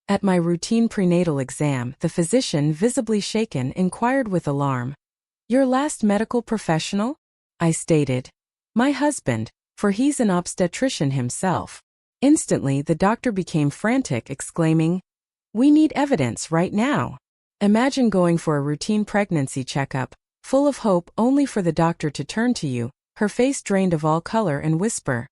At my routine prenatal exam, the physician, visibly shaken, inquired with alarm. "Your last medical professional?" I stated. "My husband, for he's an obstetrician himself." Instantly, the doctor became frantic, exclaiming, "We need evidence right now." Imagine going for a routine pregnancy checkup, full of hope, only for the doctor to turn to you, her face drained of all color, and whisper,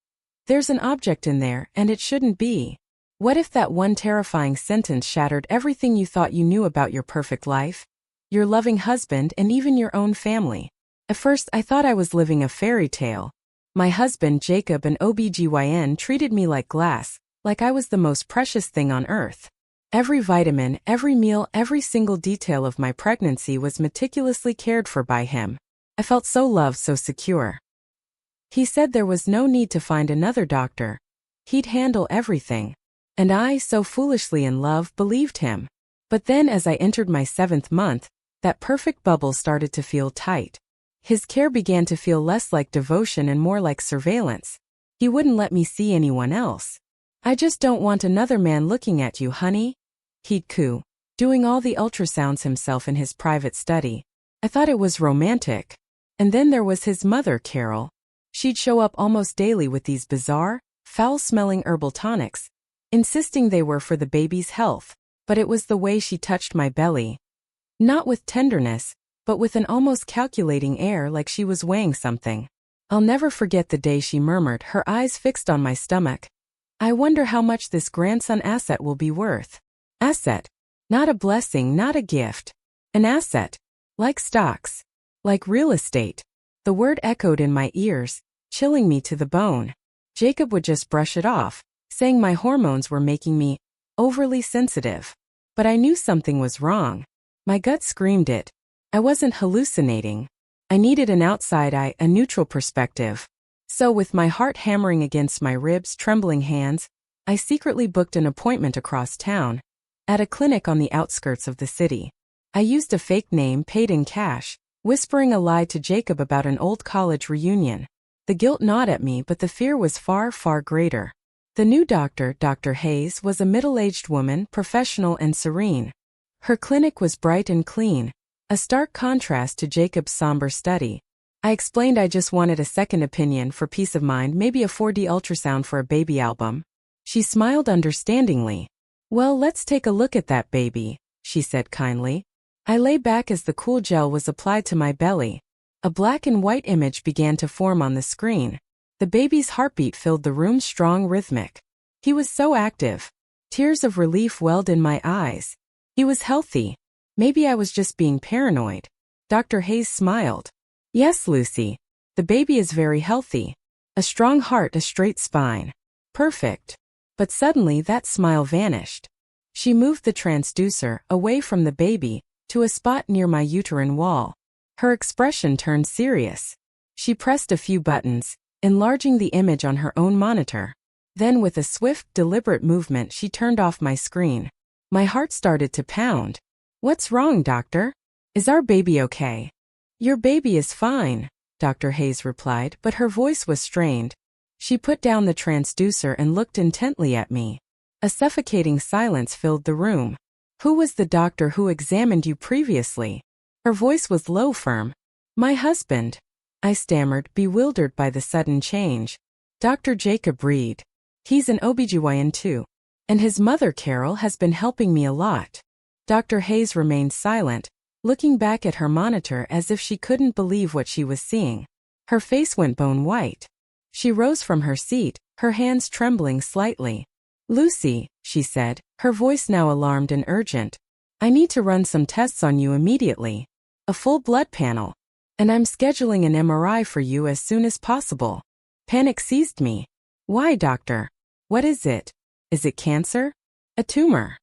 "There's an object in there, and it shouldn't be." What if that one terrifying sentence shattered everything you thought you knew about your perfect life, your loving husband, and even your own family? At first, I thought I was living a fairy tale. My husband, Jacob, an OBGYN, treated me like glass, like I was the most precious thing on earth. Every vitamin, every meal, every single detail of my pregnancy was meticulously cared for by him. I felt so loved, so secure. He said there was no need to find another doctor. He'd handle everything. And I, so foolishly in love, believed him. But then, as I entered my 7th month, that perfect bubble started to feel tight. His care began to feel less like devotion and more like surveillance. He wouldn't let me see anyone else. "I just don't want another man looking at you, honey," he'd coo, doing all the ultrasounds himself in his private study. I thought it was romantic. And then there was his mother, Carol. She'd show up almost daily with these bizarre, foul-smelling herbal tonics, insisting they were for the baby's health. But it was the way she touched my belly. Not with tenderness, but with an almost calculating air, like she was weighing something. I'll never forget the day she murmured, her eyes fixed on my stomach, "I wonder how much this grandson asset will be worth." Asset. Not a blessing, not a gift. An asset. Like stocks. Like real estate. The word echoed in my ears, chilling me to the bone. Jacob would just brush it off, saying my hormones were making me overly sensitive. But I knew something was wrong. My gut screamed it. I wasn't hallucinating. I needed an outside eye, a neutral perspective. So, with my heart hammering against my ribs, trembling hands, I secretly booked an appointment across town, at a clinic on the outskirts of the city. I used a fake name, paid in cash, whispering a lie to Jacob about an old college reunion. The guilt gnawed at me, but the fear was far, far greater. The new doctor, Dr. Hayes, was a middle-aged woman, professional and serene. Her clinic was bright and clean, a stark contrast to Jacob's somber study. I explained I just wanted a second opinion for peace of mind, maybe a 4D ultrasound for a baby album. She smiled understandingly. "Well, let's take a look at that baby," she said kindly. I lay back as the cool gel was applied to my belly. A black and white image began to form on the screen. The baby's heartbeat filled the room, strong, rhythmic. He was so active. Tears of relief welled in my eyes. He was healthy. Maybe I was just being paranoid. Dr. Hayes smiled. "Yes, Lucy. The baby is very healthy. A strong heart, a straight spine. Perfect." But suddenly that smile vanished. She moved the transducer away from the baby to a spot near my uterine wall. Her expression turned serious. She pressed a few buttons, enlarging the image on her own monitor. Then, with a swift, deliberate movement, she turned off my screen. My heart started to pound. "What's wrong, doctor? Is our baby okay?" "Your baby is fine," Dr. Hayes replied, but her voice was strained. She put down the transducer and looked intently at me. A suffocating silence filled the room. "Who was the doctor who examined you previously?" Her voice was low, firm. "My husband," I stammered, bewildered by the sudden change. "Dr. Jacob Reed. He's an OBGYN too. And his mother, Carol, has been helping me a lot." Dr. Hayes remained silent, looking back at her monitor as if she couldn't believe what she was seeing. Her face went bone white. She rose from her seat, her hands trembling slightly. "Lucy," she said, her voice now alarmed and urgent, "I need to run some tests on you immediately. A full blood panel. And I'm scheduling an MRI for you as soon as possible." Panic seized me. "Why, doctor? What is it? Is it cancer? A tumor?"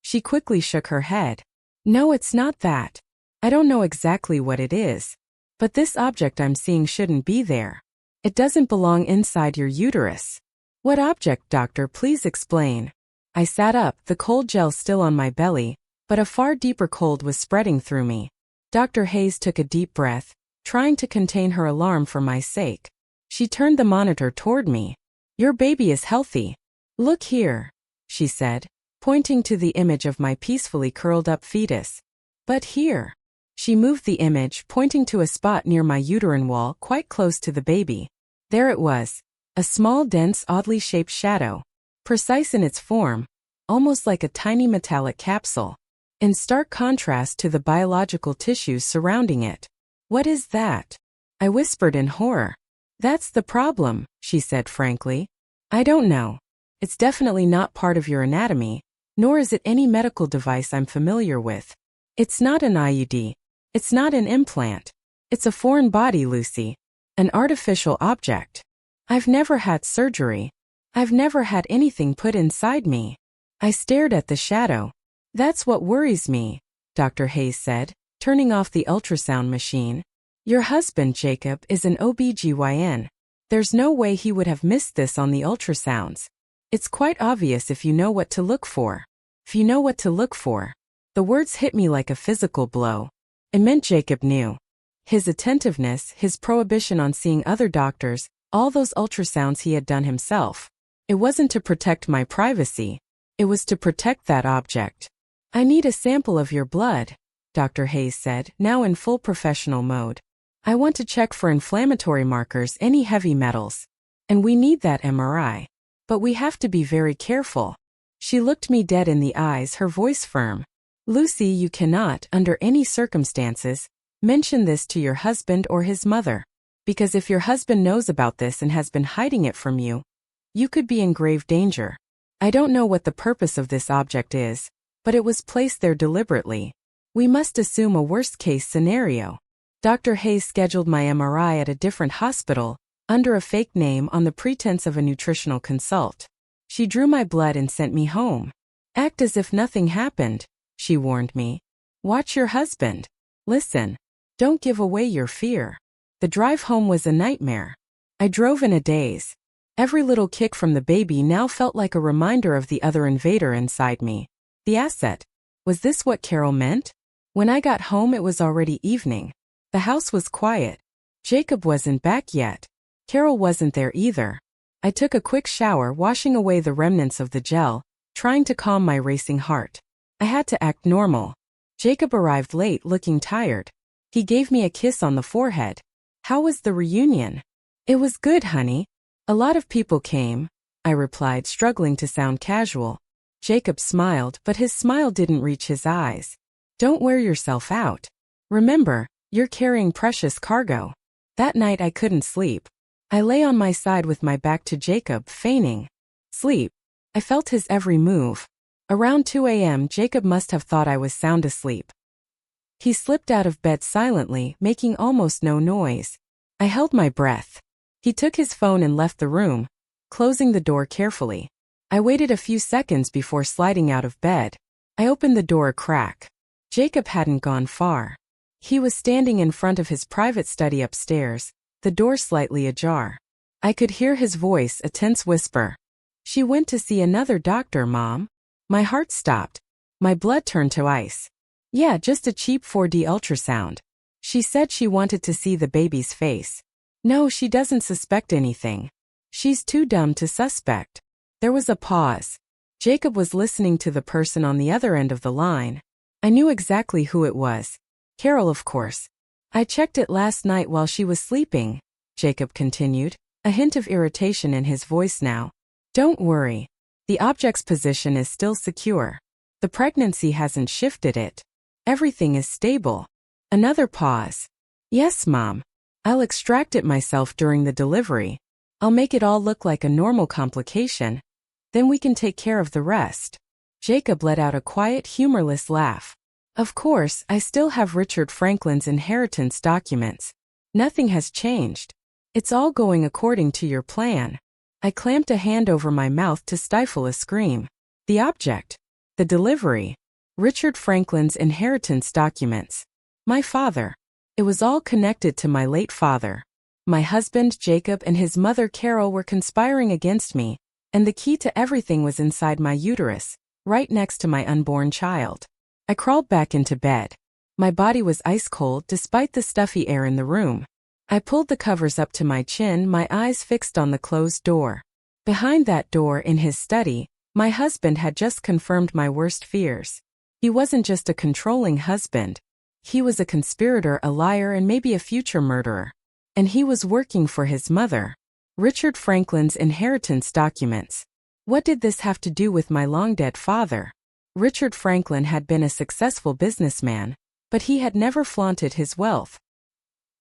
She quickly shook her head. "No, it's not that. I don't know exactly what it is. But this object I'm seeing shouldn't be there. It doesn't belong inside your uterus." "What object, doctor? Please explain." I sat up, the cold gel still on my belly, but a far deeper cold was spreading through me. Dr. Hayes took a deep breath, trying to contain her alarm for my sake. She turned the monitor toward me. "Your baby is healthy. Look here," she said, pointing to the image of my peacefully curled up fetus. But here. She moved the image, pointing to a spot near my uterine wall quite close to the baby. There it was. A small, dense, oddly shaped shadow. Precise in its form, almost like a tiny metallic capsule. In stark contrast to the biological tissues surrounding it. What is that? I whispered in horror. That's the problem, she said frankly. I don't know. It's definitely not part of your anatomy, nor is it any medical device I'm familiar with. It's not an IUD. It's not an implant. It's a foreign body, Lucy. An artificial object. I've never had surgery. I've never had anything put inside me. I stared at the shadow. That's what worries me, Dr. Hayes said, turning off the ultrasound machine. Your husband, Jacob, is an OBGYN. There's no way he would have missed this on the ultrasounds. It's quite obvious if you know what to look for. If you know what to look for. The words hit me like a physical blow. It meant Jacob knew. His attentiveness, his prohibition on seeing other doctors, all those ultrasounds he had done himself. It wasn't to protect my privacy. It was to protect that object. I need a sample of your blood, Dr. Hayes said, now in full professional mode. I want to check for inflammatory markers, any heavy metals. And we need that MRI. But we have to be very careful. She looked me dead in the eyes, her voice firm. Lucy, you cannot, under any circumstances, mention this to your husband or his mother. Because if your husband knows about this and has been hiding it from you, you could be in grave danger. I don't know what the purpose of this object is, but it was placed there deliberately. We must assume a worst-case scenario. Dr. Hayes scheduled my MRI at a different hospital, under a fake name on the pretense of a nutritional consult. She drew my blood and sent me home. Act as if nothing happened, she warned me. Watch your husband. Listen. Don't give away your fear. The drive home was a nightmare. I drove in a daze. Every little kick from the baby now felt like a reminder of the other invader inside me. The asset. Was this what Carol meant? When I got home it was already evening. The house was quiet. Jacob wasn't back yet. Carol wasn't there either. I took a quick shower, washing away the remnants of the gel, trying to calm my racing heart. I had to act normal. Jacob arrived late, looking tired. He gave me a kiss on the forehead. How was the reunion? It was good, honey. A lot of people came, I replied, struggling to sound casual. Jacob smiled, but his smile didn't reach his eyes. Don't wear yourself out. Remember, you're carrying precious cargo. That night I couldn't sleep. I lay on my side with my back to Jacob, feigning sleep. I felt his every move. Around 2 a.m. Jacob must have thought I was sound asleep. He slipped out of bed silently, making almost no noise. I held my breath. He took his phone and left the room, closing the door carefully. I waited a few seconds before sliding out of bed. I opened the door a crack. Jacob hadn't gone far. He was standing in front of his private study upstairs, the door slightly ajar. I could hear his voice, a tense whisper. She went to see another doctor, Mom. My heart stopped. My blood turned to ice. Yeah, just a cheap 4D ultrasound. She said she wanted to see the baby's face. No, she doesn't suspect anything. She's too dumb to suspect. There was a pause. Jacob was listening to the person on the other end of the line. I knew exactly who it was. Carol, of course. I checked it last night while she was sleeping, Jacob continued, a hint of irritation in his voice now. Don't worry. The object's position is still secure. The pregnancy hasn't shifted it. Everything is stable. Another pause. Yes, Mom. I'll extract it myself during the delivery. I'll make it all look like a normal complication. Then we can take care of the rest. Jacob let out a quiet, humorless laugh. Of course, I still have Richard Franklin's inheritance documents. Nothing has changed. It's all going according to your plan. I clamped a hand over my mouth to stifle a scream. The object. The delivery. Richard Franklin's inheritance documents. My father. It was all connected to my late father. My husband, Jacob, and his mother, Carol, were conspiring against me, and the key to everything was inside my uterus, right next to my unborn child. I crawled back into bed. My body was ice cold despite the stuffy air in the room. I pulled the covers up to my chin, my eyes fixed on the closed door. Behind that door, in his study, My husband had just confirmed my worst fears. He wasn't just a controlling husband. He was a conspirator, a liar, and maybe a future murderer. And he was working for his mother. Richard Franklin's inheritance documents. What did this have to do with my long-dead father? Richard Franklin had been a successful businessman, but he had never flaunted his wealth.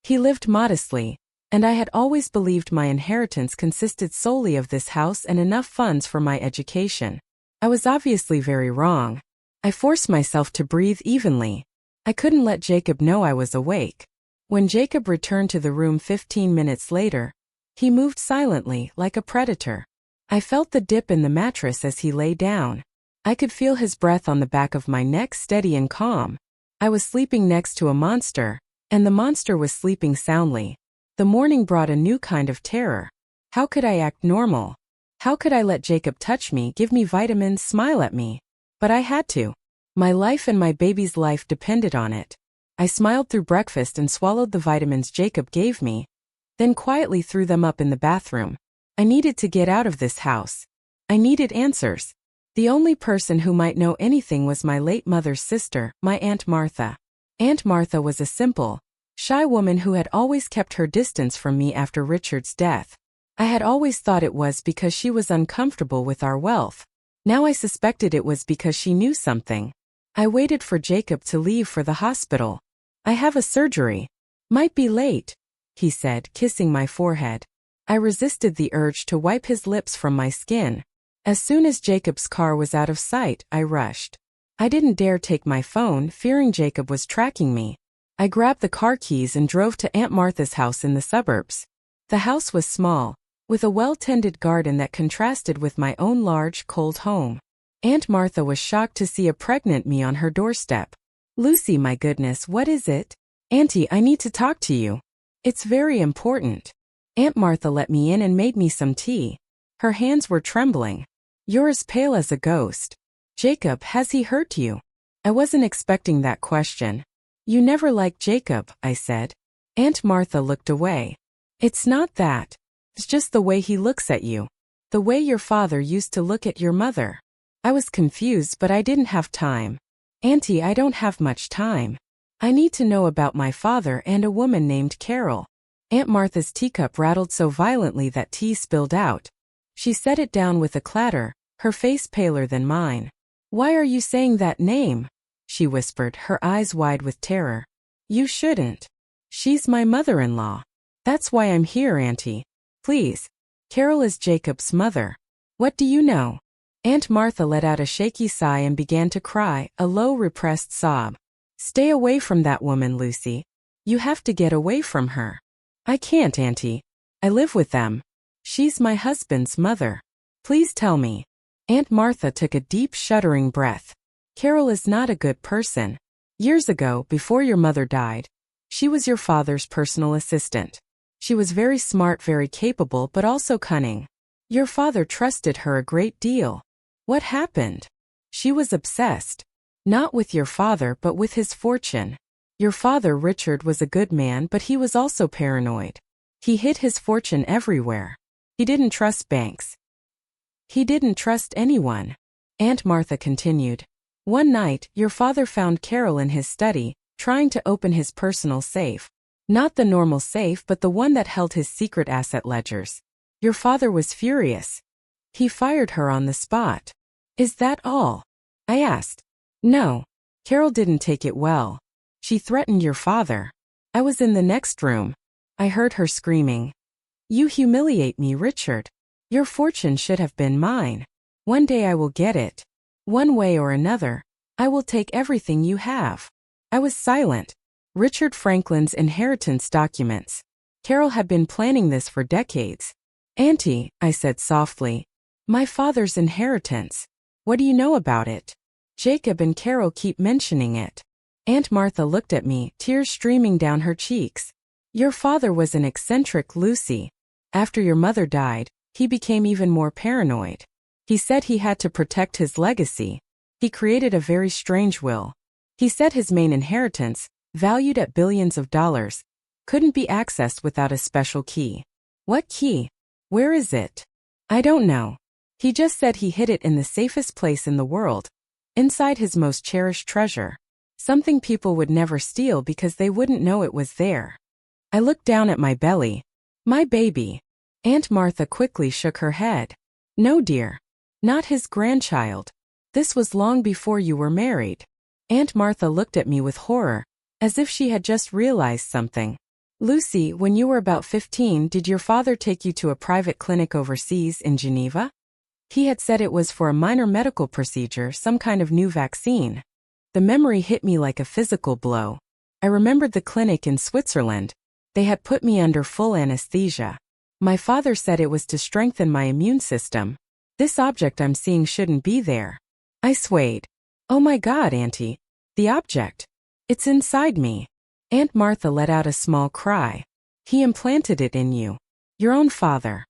He lived modestly, and I had always believed my inheritance consisted solely of this house and enough funds for my education. I was obviously very wrong. I forced myself to breathe evenly. I couldn't let Jacob know I was awake. When Jacob returned to the room 15 minutes later, he moved silently, like a predator. I felt the dip in the mattress as he lay down. I could feel his breath on the back of my neck, steady and calm. I was sleeping next to a monster, and the monster was sleeping soundly. The morning brought a new kind of terror. How could I act normal? How could I let Jacob touch me, give me vitamins, smile at me? But I had to. My life and my baby's life depended on it. I smiled through breakfast and swallowed the vitamins Jacob gave me, then quietly threw them up in the bathroom. I needed to get out of this house. I needed answers. The only person who might know anything was my late mother's sister, my Aunt Martha. Aunt Martha was a simple, shy woman who had always kept her distance from me after Richard's death. I had always thought it was because she was uncomfortable with our wealth. Now I suspected it was because she knew something. I waited for Jacob to leave for the hospital. I have a surgery. Might be late, he said, kissing my forehead. I resisted the urge to wipe his lips from my skin. As soon as Jacob's car was out of sight, I rushed. I didn't dare take my phone, fearing Jacob was tracking me. I grabbed the car keys and drove to Aunt Martha's house in the suburbs. The house was small, with a well-tended garden that contrasted with my own large, cold home. Aunt Martha was shocked to see a pregnant me on her doorstep. "Lucy, my goodness, what is it?" "Auntie, I need to talk to you. It's very important." Aunt Martha let me in and made me some tea. Her hands were trembling. "You're as pale as a ghost. Jacob, has he hurt you?" I wasn't expecting that question. "You never liked Jacob," I said. Aunt Martha looked away. "It's not that. It's just the way he looks at you. The way your father used to look at your mother." I was confused, but I didn't have time. "Auntie, I don't have much time. I need to know about my father and a woman named Carol." Aunt Martha's teacup rattled so violently that tea spilled out. She set it down with a clatter, her face paler than mine. "Why are you saying that name?" she whispered, her eyes wide with terror. "You shouldn't. She's my mother-in-law. That's why I'm here, Auntie. Please. Carol is Jacob's mother. What do you know?" Aunt Martha let out a shaky sigh and began to cry, a low, repressed sob. "Stay away from that woman, Lucy. You have to get away from her." "I can't, Auntie. I live with them. She's my husband's mother. Please tell me." Aunt Martha took a deep, shuddering breath. "Carol is not a good person. Years ago, before your mother died, she was your father's personal assistant. She was very smart, very capable, but also cunning. Your father trusted her a great deal. What happened? She was obsessed. Not with your father, but with his fortune. Your father, Richard, was a good man, but he was also paranoid. He hid his fortune everywhere. He didn't trust banks. He didn't trust anyone." Aunt Martha continued. "One night, your father found Carol in his study, trying to open his personal safe. Not the normal safe, but the one that held his secret asset ledgers. Your father was furious. He fired her on the spot." "Is that all?" I asked. "No. Carol didn't take it well. She threatened your father. I was in the next room. I heard her screaming. 'You humiliate me, Richard. Your fortune should have been mine. One day I will get it. One way or another, I will take everything you have.' I was silent. Richard Franklin's inheritance documents. Carol had been planning this for decades. "Auntie," I said softly, "my father's inheritance. What do you know about it? Jacob and Carol keep mentioning it." Aunt Martha looked at me, tears streaming down her cheeks. "Your father was an eccentric, Lucy. After your mother died, he became even more paranoid. He said he had to protect his legacy. He created a very strange will. He said his main inheritance, valued at billions of dollars, couldn't be accessed without a special key." "What key? Where is it?" "I don't know. He just said he hid it in the safest place in the world, inside his most cherished treasure. Something people would never steal because they wouldn't know it was there. I looked down at my belly. My baby. Aunt Martha quickly shook her head. No, dear. Not his grandchild. This was long before you were married. Aunt Martha looked at me with horror, as if she had just realized something. Lucy, when you were about 15, did your father take you to a private clinic overseas in Geneva? He had said it was for a minor medical procedure, some kind of new vaccine. The memory hit me like a physical blow. I remembered the clinic in Switzerland. They had put me under full anesthesia. My father said it was to strengthen my immune system. This object I'm seeing shouldn't be there. I swayed. Oh my God, Auntie. The object. It's inside me. Aunt Martha let out a small cry. He implanted it in you. Your own father.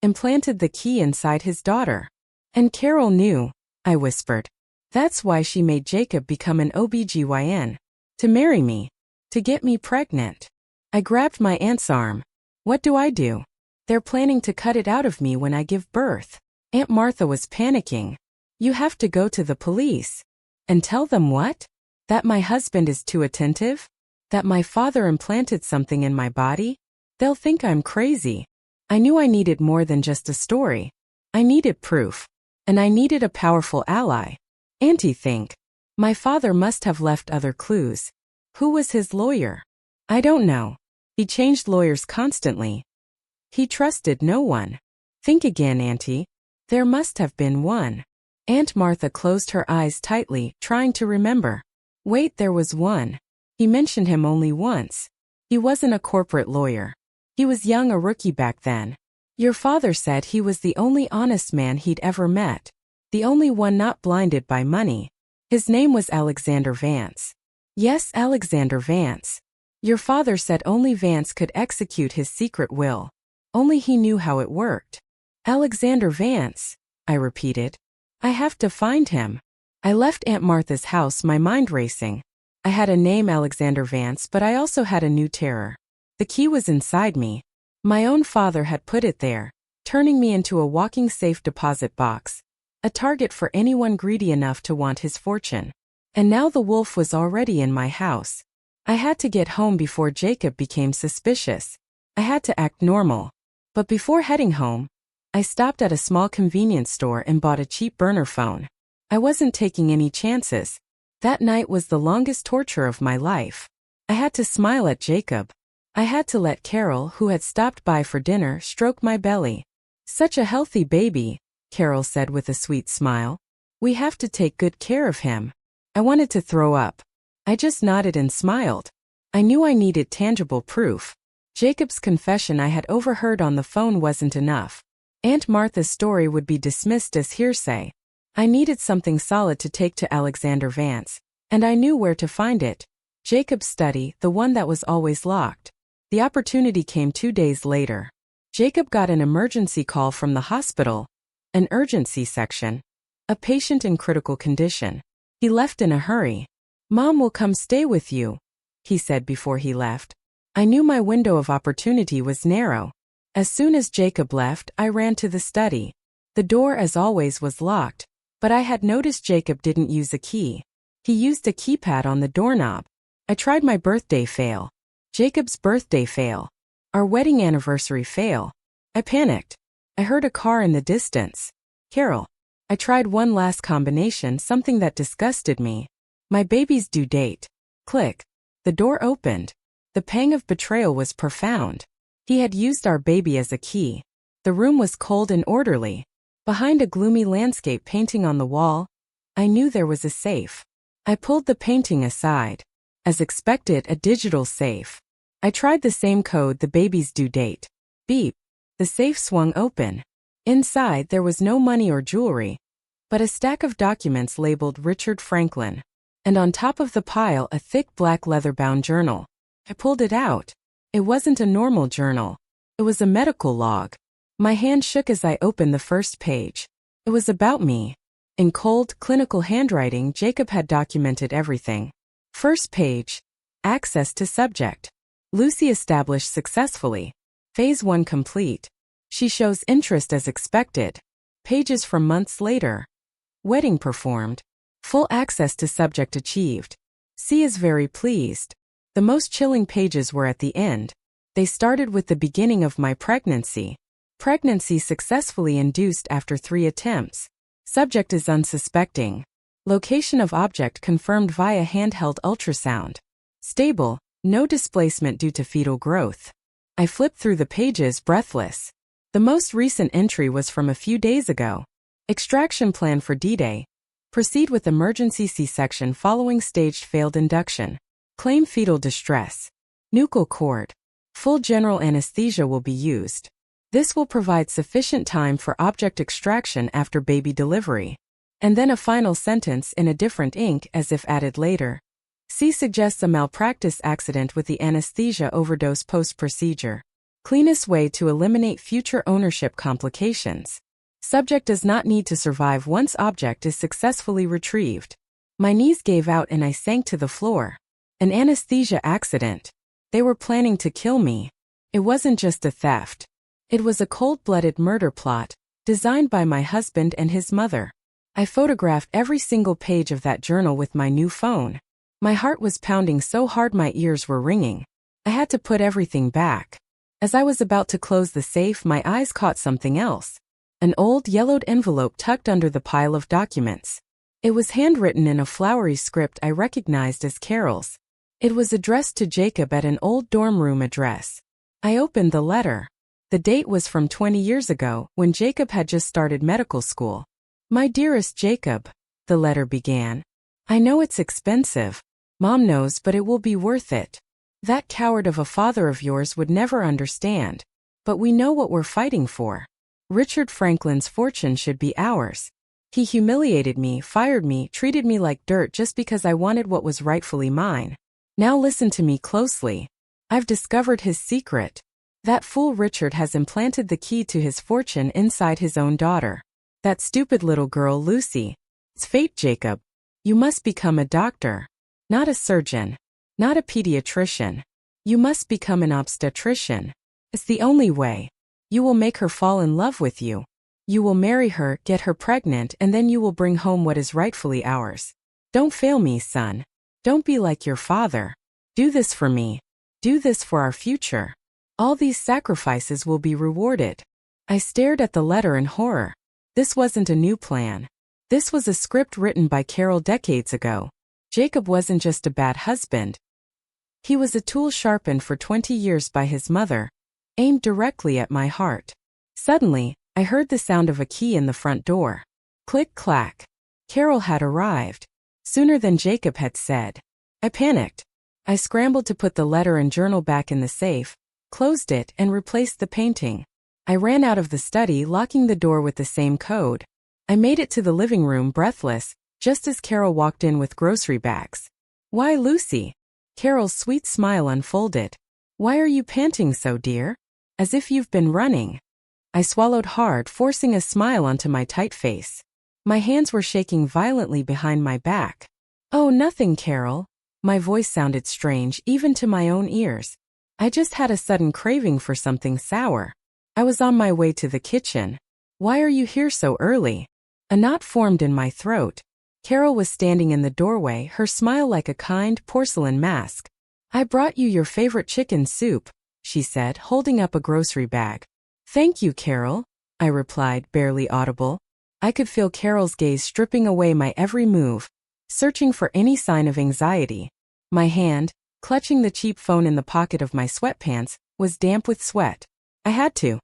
Implanted the key inside his daughter. And Carol knew, I whispered. That's why she made Jacob become an OBGYN. To marry me. To get me pregnant. I grabbed my aunt's arm. What do? They're planning to cut it out of me when I give birth. Aunt Martha was panicking. You have to go to the police. And tell them what? That my husband is too attentive? That my father implanted something in my body? They'll think I'm crazy. I knew I needed more than just a story. I needed proof. And I needed a powerful ally. Auntie, think. My father must have left other clues. Who was his lawyer? I don't know. He changed lawyers constantly. He trusted no one. Think again, Auntie. There must have been one. Aunt Martha closed her eyes tightly, trying to remember. Wait, there was one. He mentioned him only once. He wasn't a corporate lawyer. He was young, a rookie back then. Your father said he was the only honest man he'd ever met. The only one not blinded by money. His name was Alexander Vance. Yes, Alexander Vance. Your father said only Vance could execute his secret will. Only he knew how it worked. Alexander Vance, I repeated. I have to find him. I left Aunt Martha's house, my mind racing. I had a name, Alexander Vance, but I also had a new terror. The key was inside me. My own father had put it there, turning me into a walking safe deposit box. A target for anyone greedy enough to want his fortune. And now the wolf was already in my house. I had to get home before Jacob became suspicious. I had to act normal. But before heading home, I stopped at a small convenience store and bought a cheap burner phone. I wasn't taking any chances. That night was the longest torture of my life. I had to smile at Jacob. I had to let Carol, who had stopped by for dinner, stroke my belly. Such a healthy baby, Carol said with a sweet smile. We have to take good care of him. I wanted to throw up. I just nodded and smiled. I knew I needed tangible proof. Jacob's confession I had overheard on the phone wasn't enough. Aunt Martha's story would be dismissed as hearsay. I needed something solid to take to Alexander Vance, and I knew where to find it. Jacob's study, the one that was always locked. The opportunity came 2 days later. Jacob got an emergency call from the hospital. An urgency section. A patient in critical condition. He left in a hurry. Mom will come stay with you, he said before he left. I knew my window of opportunity was narrow. As soon as Jacob left, I ran to the study. The door, as always, was locked, but I had noticed Jacob didn't use a key. He used a keypad on the doorknob. I tried my birthday fail. Jacob's birthday fail. Our wedding anniversary fail. I panicked. I heard a car in the distance. Carol. I tried one last combination, something that disgusted me. My baby's due date. Click. The door opened. The pang of betrayal was profound. He had used our baby as a key. The room was cold and orderly. Behind a gloomy landscape painting on the wall, I knew there was a safe. I pulled the painting aside. As expected, a digital safe. I tried the same code, the baby's due date. Beep. The safe swung open. Inside, there was no money or jewelry, but a stack of documents labeled Richard Franklin. And on top of the pile, a thick black leather-bound journal. I pulled it out. It wasn't a normal journal. It was a medical log. My hand shook as I opened the first page. It was about me. In cold, clinical handwriting, Jacob had documented everything. First page. Access to subject. Lucy established successfully. Phase 1 complete. She shows interest as expected. Pages from months later. Wedding performed. Full access to subject achieved. C is very pleased. The most chilling pages were at the end. They started with the beginning of my pregnancy. Pregnancy successfully induced after 3 attempts. Subject is unsuspecting. Location of object confirmed via handheld ultrasound. Stable, no displacement due to fetal growth. I flipped through the pages breathless. The most recent entry was from a few days ago. Extraction plan for D-Day. Proceed with emergency C-section following staged failed induction. Claim fetal distress. Nuchal cord. Full general anesthesia will be used. This will provide sufficient time for object extraction after baby delivery. And then a final sentence in a different ink as if added later. C suggests a malpractice accident with the anesthesia overdose post-procedure. Cleanest way to eliminate future ownership complications. Subject does not need to survive once object is successfully retrieved. My knees gave out and I sank to the floor. An anesthesia accident. They were planning to kill me. It wasn't just a theft. It was a cold-blooded murder plot, designed by my husband and his mother. I photographed every single page of that journal with my new phone. My heart was pounding so hard my ears were ringing. I had to put everything back. As I was about to close the safe, my eyes caught something else. An old yellowed envelope tucked under the pile of documents. It was handwritten in a flowery script I recognized as Carol's. It was addressed to Jacob at an old dorm room address. I opened the letter. The date was from 20 years ago, when Jacob had just started medical school. My dearest Jacob, the letter began. I know it's expensive. Mom knows, but it will be worth it. That coward of a father of yours would never understand. But we know what we're fighting for. Richard Franklin's fortune should be ours. He humiliated me, fired me, treated me like dirt just because I wanted what was rightfully mine. Now listen to me closely. I've discovered his secret. That fool Richard has implanted the key to his fortune inside his own daughter. That stupid little girl Lucy. It's fate, Jacob. You must become a doctor. Not a surgeon. Not a pediatrician. You must become an obstetrician. It's the only way. You will make her fall in love with you. You will marry her, get her pregnant, and then you will bring home what is rightfully ours. Don't fail me, son. Don't be like your father. Do this for me. Do this for our future. All these sacrifices will be rewarded. I stared at the letter in horror. This wasn't a new plan. This was a script written by Carol decades ago. Jacob wasn't just a bad husband. He was a tool sharpened for 20 years by his mother, aimed directly at my heart. Suddenly, I heard the sound of a key in the front door. Click-clack. Carol had arrived. Sooner than Jacob had said. I panicked. I scrambled to put the letter and journal back in the safe, closed it, and replaced the painting. I ran out of the study, locking the door with the same code. I made it to the living room breathless, just as Carol walked in with grocery bags. Why, Lucy? Carol's sweet smile unfolded. Why are you panting so, dear? As if you've been running. I swallowed hard, forcing a smile onto my tight face. My hands were shaking violently behind my back. Oh, nothing, Carol. My voice sounded strange, even to my own ears. I just had a sudden craving for something sour. I was on my way to the kitchen. Why are you here so early? A knot formed in my throat. Carol was standing in the doorway, her smile like a kind porcelain mask. I brought you your favorite chicken soup, she said, holding up a grocery bag. Thank you, Carol, I replied, barely audible. I could feel Carol's gaze stripping away my every move, searching for any sign of anxiety. My hand, clutching the cheap phone in the pocket of my sweatpants, was damp with sweat. I had to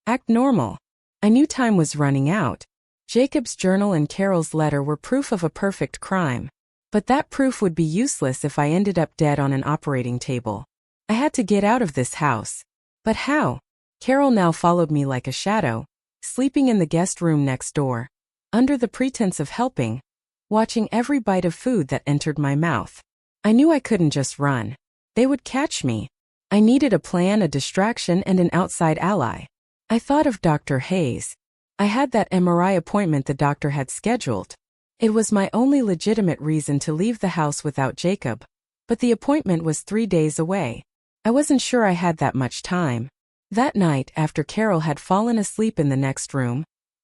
act normal. I knew time was running out. Jacob's journal and Carol's letter were proof of a perfect crime. But that proof would be useless if I ended up dead on an operating table. I had to get out of this house. But how? Carol now followed me like a shadow, sleeping in the guest room next door, under the pretense of helping, watching every bite of food that entered my mouth. I knew I couldn't just run. They would catch me. I needed a plan, a distraction, and an outside ally. I thought of Dr. Hayes. I had that MRI appointment the doctor had scheduled. It was my only legitimate reason to leave the house without Jacob. But the appointment was 3 days away. I wasn't sure I had that much time. That night, after Carol had fallen asleep in the next room,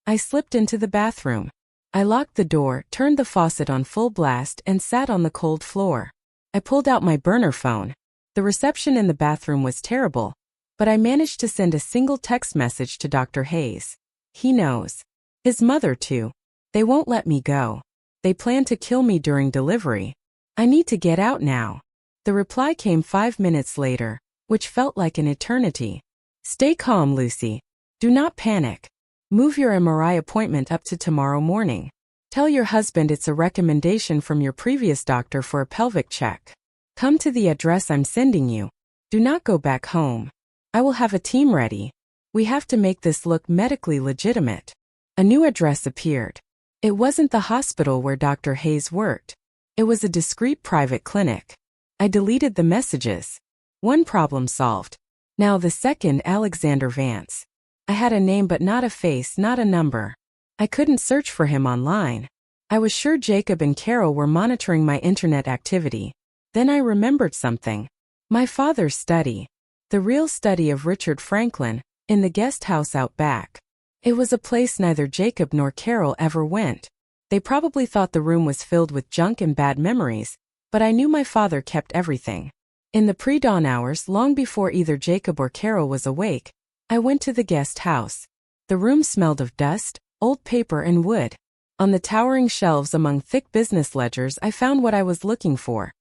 I slipped into the bathroom. I locked the door, turned the faucet on full blast, and sat on the cold floor. I pulled out my burner phone. The reception in the bathroom was terrible, but I managed to send a single text message to Dr. Hayes. He knows. His mother, too. They won't let me go. They plan to kill me during delivery. I need to get out now. The reply came 5 minutes later, which felt like an eternity. Stay calm, Lucy. Do not panic. Move your MRI appointment up to tomorrow morning. Tell your husband it's a recommendation from your previous doctor for a pelvic check. Come to the address I'm sending you. Do not go back home. I will have a team ready. We have to make this look medically legitimate. A new address appeared. It wasn't the hospital where Dr. Hayes worked. It was a discreet private clinic. I deleted the messages. One problem solved. Now the second, Alexander Vance. I had a name but not a face, not a number. I couldn't search for him online. I was sure Jacob and Carol were monitoring my internet activity. Then I remembered something. My father's study. The real study of Richard Franklin, in the guest house out back. It was a place neither Jacob nor Carol ever went. They probably thought the room was filled with junk and bad memories, but I knew my father kept everything. In the pre-dawn hours, long before either Jacob or Carol was awake, I went to the guest house. The room smelled of dust, old paper and wood. On the towering shelves among thick business ledgers I found what I was looking for.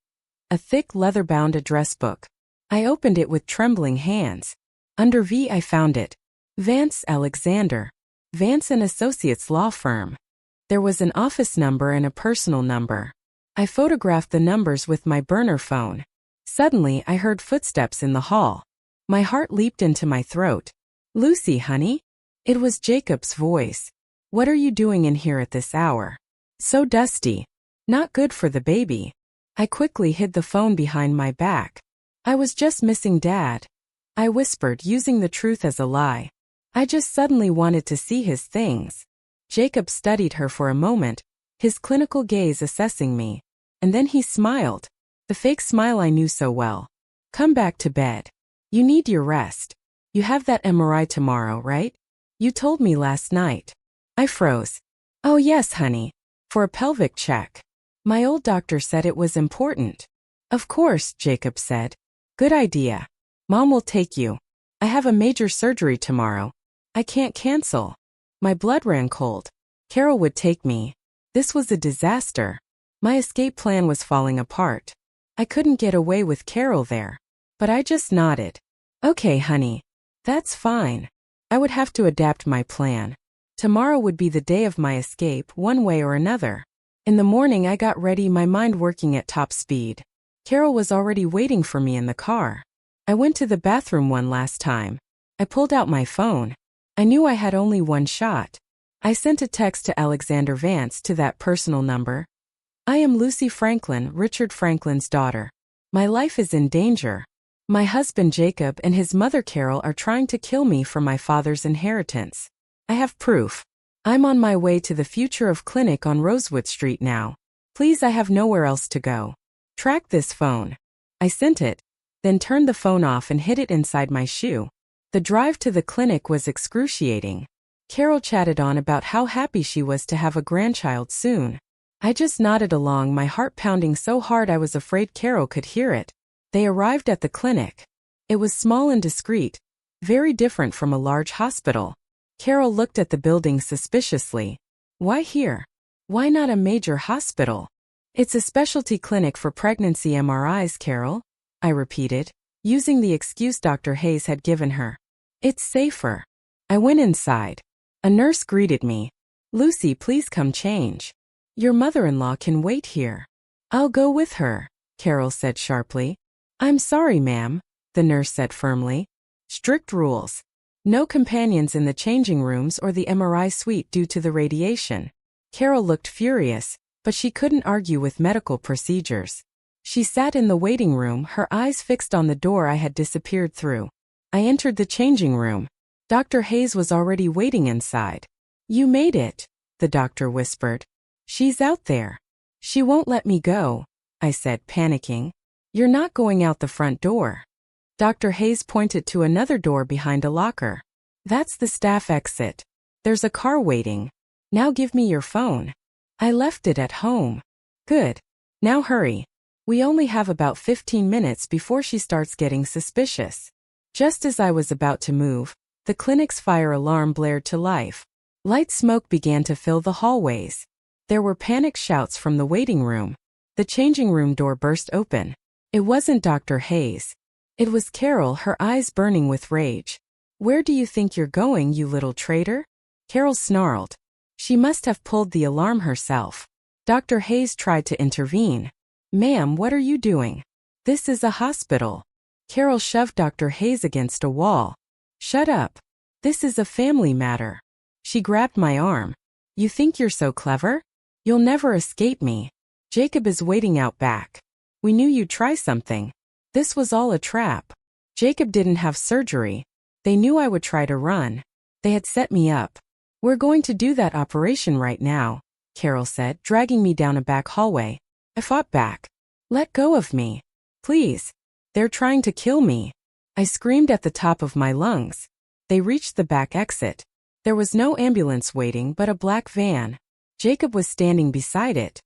A thick leather-bound address book. I opened it with trembling hands. Under V I found it. Vance Alexander. Vance & Associates Law Firm. There was an office number and a personal number. I photographed the numbers with my burner phone. Suddenly I heard footsteps in the hall. My heart leaped into my throat. Lucy, honey? It was Jacob's voice. What are you doing in here at this hour? So dusty. Not good for the baby. I quickly hid the phone behind my back. I was just missing Dad. I whispered, using the truth as a lie. I just suddenly wanted to see his things. Jacob studied her for a moment, his clinical gaze assessing me. And then he smiled. The fake smile I knew so well. Come back to bed. You need your rest. You have that MRI tomorrow, right? You told me last night. I froze. Oh yes, honey. For a pelvic check. My old doctor said it was important. Of course, Jacob said. Good idea. Mom will take you. I have a major surgery tomorrow. I can't cancel. My blood ran cold. Carol would take me. This was a disaster. My escape plan was falling apart. I couldn't get away with Carol there. But I just nodded. Okay, honey. That's fine. I would have to adapt my plan. Tomorrow would be the day of my escape, one way or another. In the morning I got ready, my mind working at top speed. Carol was already waiting for me in the car. I went to the bathroom one last time. I pulled out my phone. I knew I had only one shot. I sent a text to Alexander Vance to that personal number. I am Lucy Franklin, Richard Franklin's daughter. My life is in danger. My husband Jacob and his mother Carol are trying to kill me for my father's inheritance. I have proof. I'm on my way to the Future of Clinic on Rosewood Street now. Please, I have nowhere else to go. Track this phone. I sent it, then turned the phone off and hid it inside my shoe. The drive to the clinic was excruciating. Carol chatted on about how happy she was to have a grandchild soon. I just nodded along, my heart pounding so hard I was afraid Carol could hear it. They arrived at the clinic. It was small and discreet, very different from a large hospital. Carol looked at the building suspiciously. Why here? Why not a major hospital? It's a specialty clinic for pregnancy MRIs, Carol, I repeated, using the excuse Dr. Hayes had given her. It's safer. I went inside. A nurse greeted me. Lucy, please come change. Your mother-in-law can wait here. I'll go with her, Carol said sharply. I'm sorry, ma'am, the nurse said firmly. Strict rules. No companions in the changing rooms or the MRI suite due to the radiation. Carol looked furious, but she couldn't argue with medical procedures. She sat in the waiting room, her eyes fixed on the door I had disappeared through. I entered the changing room. Dr. Hayes was already waiting inside. You made it, the doctor whispered. She's out there. She won't let me go, I said, panicking. You're not going out the front door. Dr. Hayes pointed to another door behind a locker. That's the staff exit. There's a car waiting. Now give me your phone. I left it at home. Good. Now hurry. We only have about 15 minutes before she starts getting suspicious. Just as I was about to move, the clinic's fire alarm blared to life. Light smoke began to fill the hallways. There were panicked shouts from the waiting room. The changing room door burst open. It wasn't Dr. Hayes. It was Carol, her eyes burning with rage. Where do you think you're going, you little traitor? Carol snarled. She must have pulled the alarm herself. Dr. Hayes tried to intervene. Ma'am, what are you doing? This is a hospital. Carol shoved Dr. Hayes against a wall. Shut up. This is a family matter. She grabbed my arm. You think you're so clever? You'll never escape me. Jacob is waiting out back. We knew you'd try something. This was all a trap. Jacob didn't have surgery. They knew I would try to run. They had set me up. We're going to do that operation right now, Carol said, dragging me down a back hallway. I fought back. Let go of me. Please. They're trying to kill me. I screamed at the top of my lungs. They reached the back exit. There was no ambulance waiting but a black van. Jacob was standing beside it.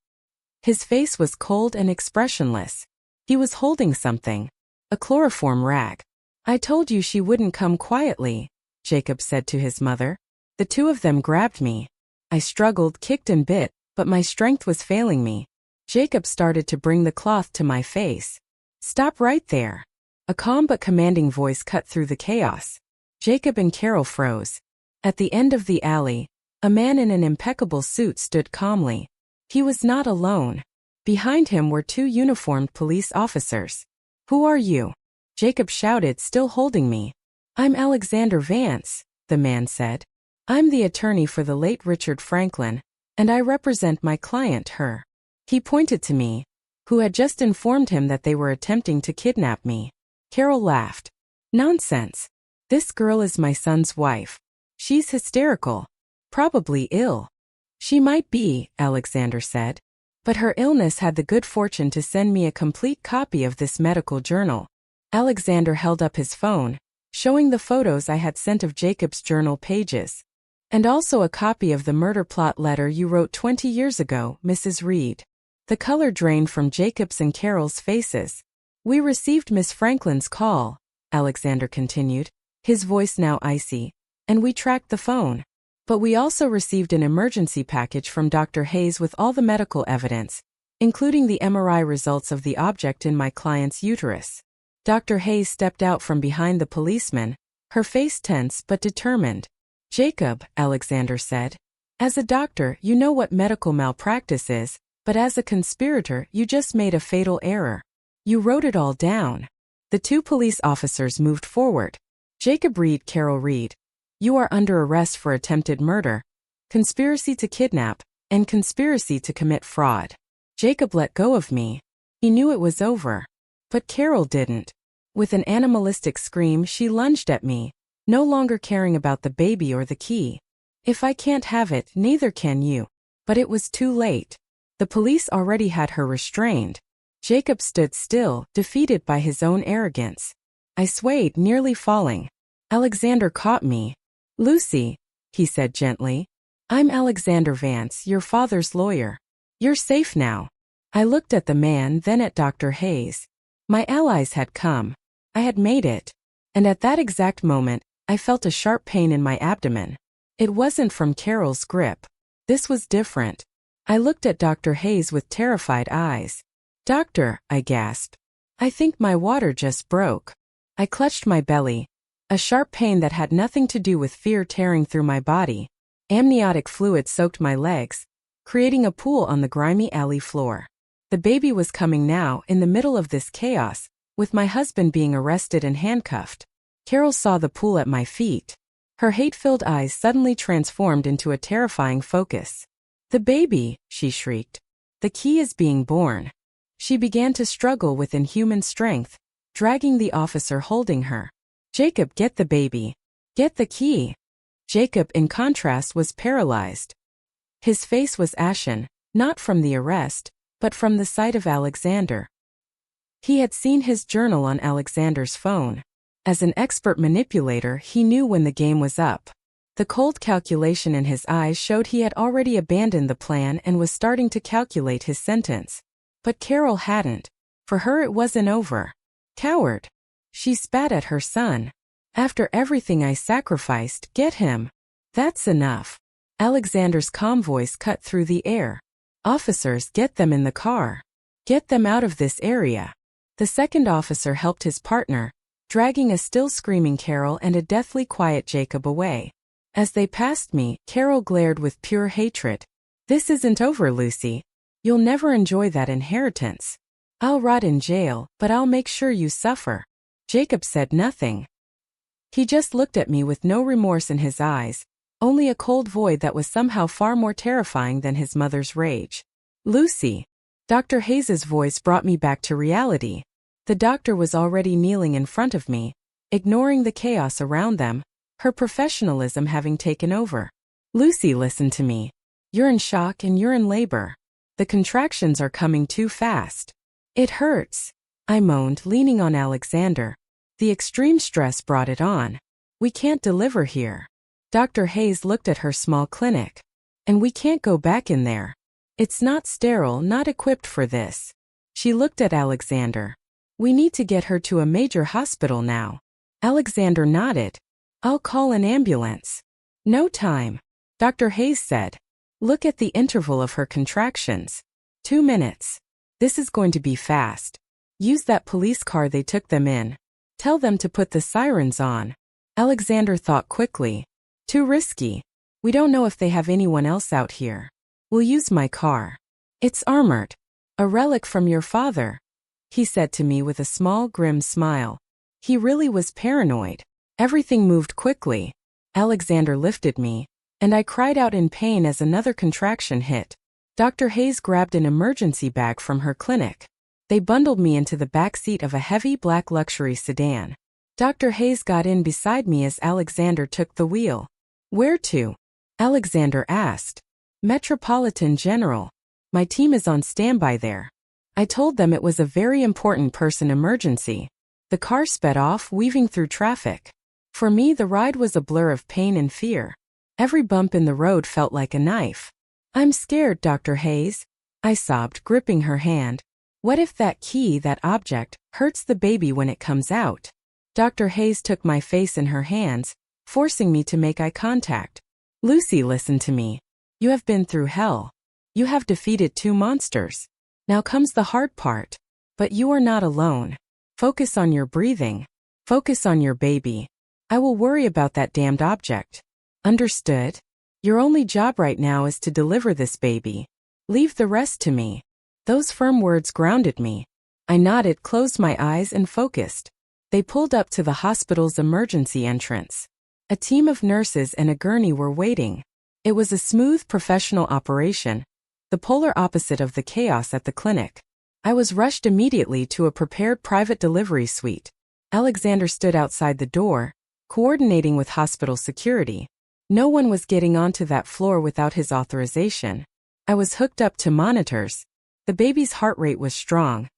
His face was cold and expressionless. He was holding something. A chloroform rag. I told you she wouldn't come quietly, Jacob said to his mother. The two of them grabbed me. I struggled, kicked and bit, but my strength was failing me. Jacob started to bring the cloth to my face. Stop right there. A calm but commanding voice cut through the chaos. Jacob and Carol froze. At the end of the alley, a man in an impeccable suit stood calmly. He was not alone. Behind him were two uniformed police officers. Who are you? Jacob shouted, still holding me. I'm Alexander Vance, the man said. I'm the attorney for the late Richard Franklin, and I represent my client, her. He pointed to me, who had just informed him that they were attempting to kidnap me. Carol laughed. Nonsense. This girl is my son's wife. She's hysterical. Probably ill. She might be, Alexander said. But her illness had the good fortune to send me a complete copy of this medical journal. Alexander held up his phone, showing the photos I had sent of Jacob's journal pages. And also a copy of the murder plot letter you wrote 20 years ago, Mrs. Reed. The color drained from Jacob's and Carol's faces. We received Miss Franklin's call, Alexander continued, his voice now icy, and we tracked the phone. But we also received an emergency package from Dr. Hayes with all the medical evidence, including the MRI results of the object in my client's uterus. Dr. Hayes stepped out from behind the policeman, her face tense but determined. Jacob, Alexander said. As a doctor, you know what medical malpractice is, but as a conspirator, you just made a fatal error. You wrote it all down. The two police officers moved forward. Jacob Reed, Carol Reed. You are under arrest for attempted murder, conspiracy to kidnap, and conspiracy to commit fraud. Jacob let go of me. He knew it was over. But Carol didn't. With an animalistic scream, she lunged at me, no longer caring about the baby or the key. If I can't have it, neither can you. But it was too late. The police already had her restrained. Jacob stood still, defeated by his own arrogance. I swayed, nearly falling. Alexander caught me. Lucy, he said gently. I'm Alexander Vance, your father's lawyer. You're safe now. I looked at the man, then at Dr. Hayes. My allies had come. I had made it. And at that exact moment, I felt a sharp pain in my abdomen. It wasn't from Carol's grip. This was different. I looked at Dr. Hayes with terrified eyes. Doctor, I gasped. I think my water just broke. I clutched my belly. A sharp pain that had nothing to do with fear tearing through my body. Amniotic fluid soaked my legs, creating a pool on the grimy alley floor. The baby was coming now, in the middle of this chaos, with my husband being arrested and handcuffed. Carol saw the pool at my feet. Her hate-filled eyes suddenly transformed into a terrifying focus. The baby, she shrieked. The key is being born. She began to struggle with inhuman strength, dragging the officer holding her. Jacob, get the baby. Get the key. Jacob, in contrast, was paralyzed. His face was ashen, not from the arrest, but from the sight of Alexander. He had seen his journal on Alexander's phone. As an expert manipulator, he knew when the game was up. The cold calculation in his eyes showed he had already abandoned the plan and was starting to calculate his sentence. But Carol hadn't. For her it wasn't over. Coward. She spat at her son. After everything I sacrificed, get him. That's enough. Alexander's calm voice cut through the air. Officers, get them in the car. Get them out of this area. The second officer helped his partner, dragging a still screaming Carol and a deathly quiet Jacob away. As they passed me, Carol glared with pure hatred. This isn't over, Lucy. You'll never enjoy that inheritance. I'll rot in jail, but I'll make sure you suffer. Jacob said nothing. He just looked at me with no remorse in his eyes, only a cold void that was somehow far more terrifying than his mother's rage. Lucy. Dr. Hayes's voice brought me back to reality. The doctor was already kneeling in front of me, ignoring the chaos around them, her professionalism having taken over. Lucy, listen to me. You're in shock and you're in labor. The contractions are coming too fast. It hurts, I moaned, leaning on Alexander. The extreme stress brought it on. We can't deliver here. Dr. Hayes looked at her small clinic. And we can't go back in there. It's not sterile, not equipped for this. She looked at Alexander. We need to get her to a major hospital now. Alexander nodded. I'll call an ambulance. No time. Dr. Hayes said. Look at the interval of her contractions. 2 minutes. This is going to be fast. Use that police car they took them in. Tell them to put the sirens on. Alexander thought quickly. Too risky. We don't know if they have anyone else out here. We'll use my car. It's armored. A relic from your father, he said to me with a small, grim smile. He really was paranoid. Everything moved quickly. Alexander lifted me, and I cried out in pain as another contraction hit. Dr. Hayes grabbed an emergency bag from her clinic. They bundled me into the back seat of a heavy black luxury sedan. Dr. Hayes got in beside me as Alexander took the wheel. Where to? Alexander asked. Metropolitan General. My team is on standby there. I told them it was a very important person emergency. The car sped off, weaving through traffic. For me, the ride was a blur of pain and fear. Every bump in the road felt like a knife. I'm scared, Dr. Hayes, I sobbed, gripping her hand. What if that key, that object, hurts the baby when it comes out? Dr. Hayes took my face in her hands, forcing me to make eye contact. Lucy, listen to me. You have been through hell. You have defeated 2 monsters. Now comes the hard part. But you are not alone. Focus on your breathing. Focus on your baby. I will worry about that damned object. Understood? Your only job right now is to deliver this baby. Leave the rest to me. Those firm words grounded me. I nodded, closed my eyes, and focused. They pulled up to the hospital's emergency entrance. A team of nurses and a gurney were waiting. It was a smooth, professional operation, the polar opposite of the chaos at the clinic. I was rushed immediately to a prepared private delivery suite. Alexander stood outside the door, coordinating with hospital security. No one was getting onto that floor without his authorization. I was hooked up to monitors. The baby's heart rate was strong,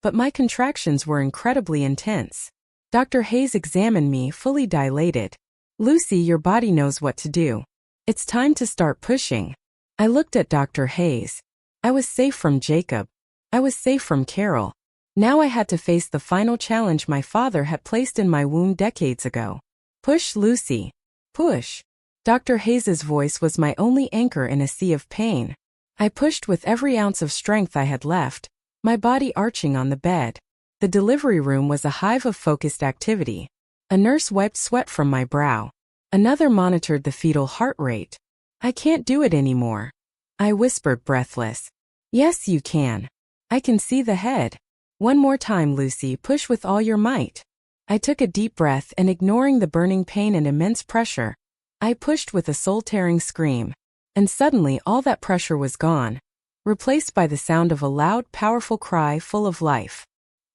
but my contractions were incredibly intense. Dr. Hayes examined me, fully dilated. Lucy, your body knows what to do. It's time to start pushing. I looked at Dr. Hayes. I was safe from Jacob. I was safe from Carol. Now I had to face the final challenge my father had placed in my womb decades ago. Push, Lucy. Push. Dr. Hayes's voice was my only anchor in a sea of pain. I pushed with every ounce of strength I had left, my body arching on the bed. The delivery room was a hive of focused activity. A nurse wiped sweat from my brow. Another monitored the fetal heart rate. I can't do it anymore. I whispered, breathless. Yes, you can. I can see the head. One more time, Lucy, push with all your might. I took a deep breath and, ignoring the burning pain and immense pressure, I pushed with a soul-tearing scream. And suddenly all that pressure was gone, replaced by the sound of a loud, powerful cry full of life.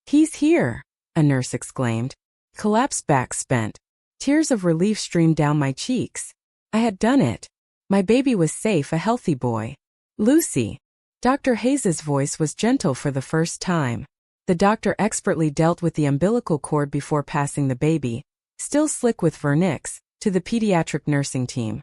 He's here, a nurse exclaimed. Collapsed back, spent. Tears of relief streamed down my cheeks. I had done it. My baby was safe, a healthy boy. Lucy. Dr. Hayes's voice was gentle for the first time. The doctor expertly dealt with the umbilical cord before passing the baby, still slick with vernix, to the pediatric nursing team.